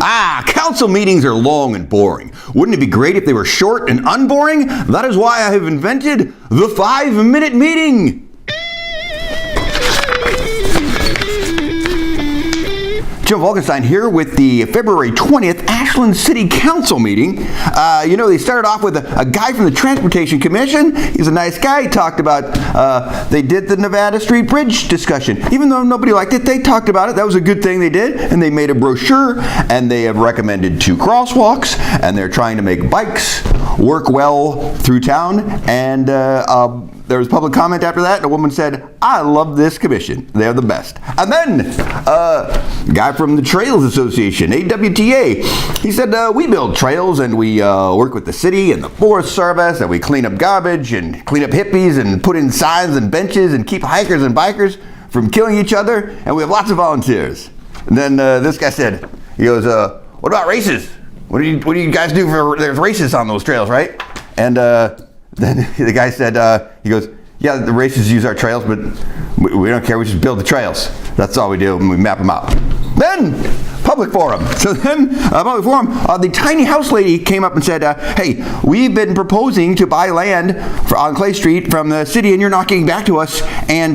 Council meetings are long and boring. Wouldn't it be great if they were short and unboring? That is why I have invented the 5-minute meeting. Jim Volkenstein here with the February 20th Ashland City Council meeting. They started off with a guy from the Transportation Commission. He's a nice guy. He talked about, they did the Nevada Street Bridge discussion. Even though nobody liked it, they talked about it. That was a good thing they did. And they made a brochure, and they have recommended 2 crosswalks, and they're trying to make bikes work well through town. And there was public comment after that, and a woman said, "I love this commission. They're the best." And then a guy from the Trails Association, AWTA, he said, we build trails, and we work with the city and the Forest Service, and we clean up garbage and clean up hippies and put in signs and benches and keep hikers and bikers from killing each other, and we have lots of volunteers. And then this guy said, he goes, what about races? What do you guys do for, there's races on those trails, right? And then the guy said, he goes, yeah, the races use our trails, but we don't care. We just build the trails. That's all we do, and we map them out. Then, public forum. So then, public forum, the tiny house lady came up and said, hey, we've been proposing to buy land on Clay Street from the city, and you're not getting back to us. And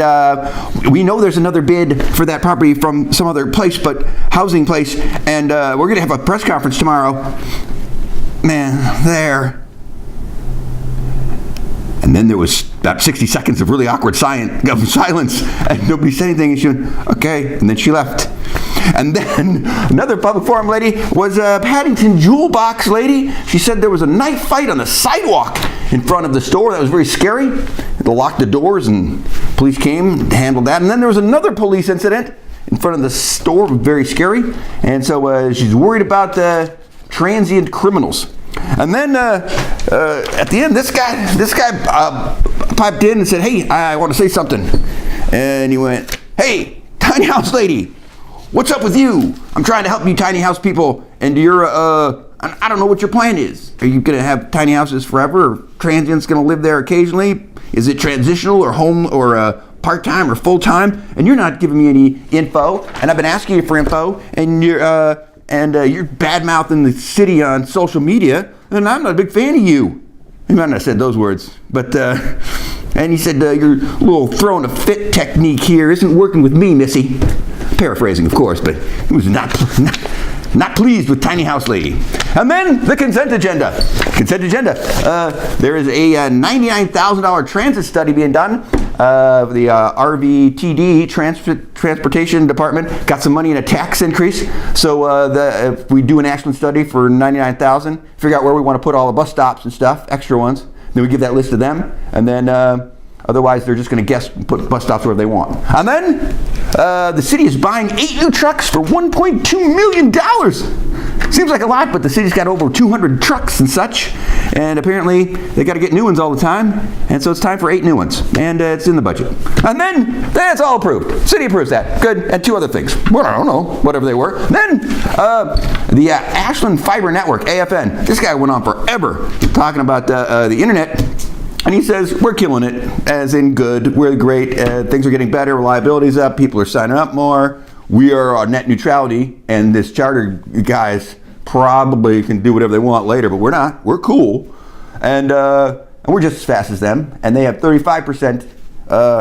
we know there's another bid for that property from some other place, but housing place. And we're going to have a press conference tomorrow. Man, there. And then there was about 60 seconds of really awkward silence, and nobody said anything, and she went, okay, and then she left. And then another public forum lady was a Paddington Jewel Box lady. She said there was a knife fight on the sidewalk in front of the store. That was very scary. They locked the doors, and police came and handled that. And then there was another police incident in front of the store, very scary. And so she's worried about transient criminals. And then at the end, this guy piped in and said, hey, I want to say something. And he went, hey, tiny house lady, what's up with you? I'm trying to help you tiny house people, and you're, I don't know what your plan is. Are you going to have tiny houses forever, or transients going to live there occasionally? Is it transitional or home or part-time or full-time? And you're not giving me any info, and I've been asking you for info, and you're bad-mouthing the city on social media, and I'm not a big fan of you. He might not have said those words, but, and he said, your little throwing a fit technique here isn't working with me, missy. Paraphrasing, of course, but he was not pleased with tiny house lady. And then the consent agenda. There is a $99,000 transit study being done. The RVTD, Transportation Department, got some money in a tax increase. So if we do an Ashland study for $99,000, figure out where we want to put all the bus stops and stuff, extra ones. Then we give that list to them, and then otherwise they're just going to guess and put bus stops wherever they want. And then the city is buying 8 new trucks for $1.2 million. Seems like a lot, but the city's got over 200 trucks and such, and apparently they got to get new ones all the time, and so it's time for 8 new ones, and it's in the budget. And then it's all approved. City approves that. Good. And 2 other things. Well, I don't know, whatever they were. Then the Ashland Fiber Network, AFN. This guy went on forever talking about the internet. And he says, we're killing it, as in good, we're great, things are getting better, reliability's up, people are signing up more, we are on net neutrality, and this charter guys probably can do whatever they want later, but we're not, we're cool, and we're just as fast as them, and they have 35%,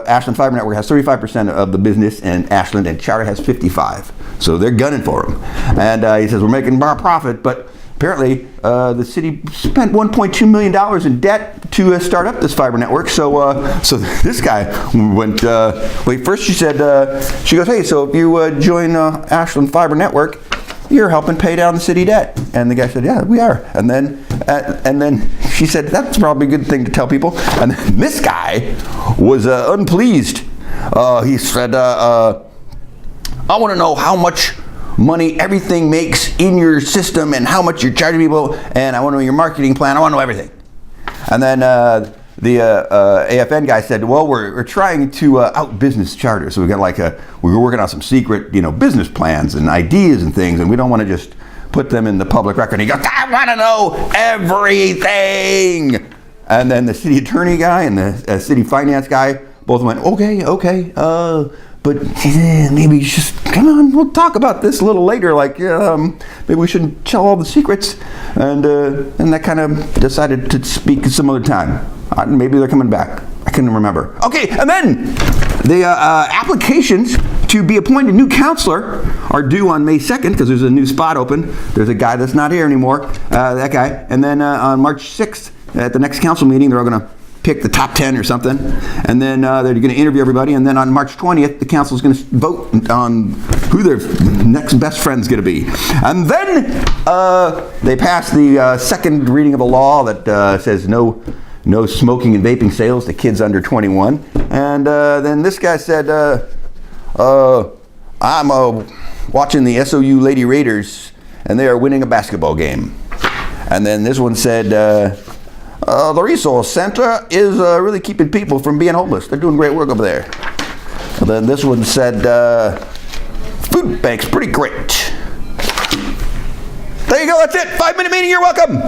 Ashland Fiber Network has 35% of the business, and Ashland and Charter has 55%, so they're gunning for them. And he says, we're making more profit, but apparently, the city spent $1.2 million in debt to start up this fiber network. So this guy went, first she said, she goes, hey, so if you join Ashland Fiber Network, you're helping pay down the city debt. And the guy said, yeah, we are. And then she said, that's probably a good thing to tell people. And then this guy was unpleased. He said, I want to know how much money everything makes in your system and how much you're charging people, and I want to know your marketing plan. I want to know everything. And then the AFN guy said, well, we're trying to out-business Charter, so we got we're working on some secret, business plans and ideas and things, and we don't want to just put them in the public record. And he goes, I want to know everything. And then the city attorney guy and the city finance guy both went, okay. but maybe just come on, we'll talk about this a little later. Like maybe we shouldn't tell all the secrets. And that kind of decided to speak some other time. Maybe they're coming back. I couldn't remember. Okay, and then the applications to be appointed new counselor are due on May 2nd because there's a new spot open. There's a guy that's not here anymore, that guy. And then on March 6th, at the next council meeting, they're all going to pick the top 10 or something. And then they're going to interview everybody. And then on March 20th, the council is going to vote on who their next best friend's going to be. And then they passed the second reading of a law that says no smoking and vaping sales to kids under 21. And then this guy said, I'm watching the SOU Lady Raiders, and they are winning a basketball game. And then this one said, the Resource Center is really keeping people from being homeless. They're doing great work over there. And then this one said, food bank's pretty great. There you go, that's it. 5-minute meeting, you're welcome.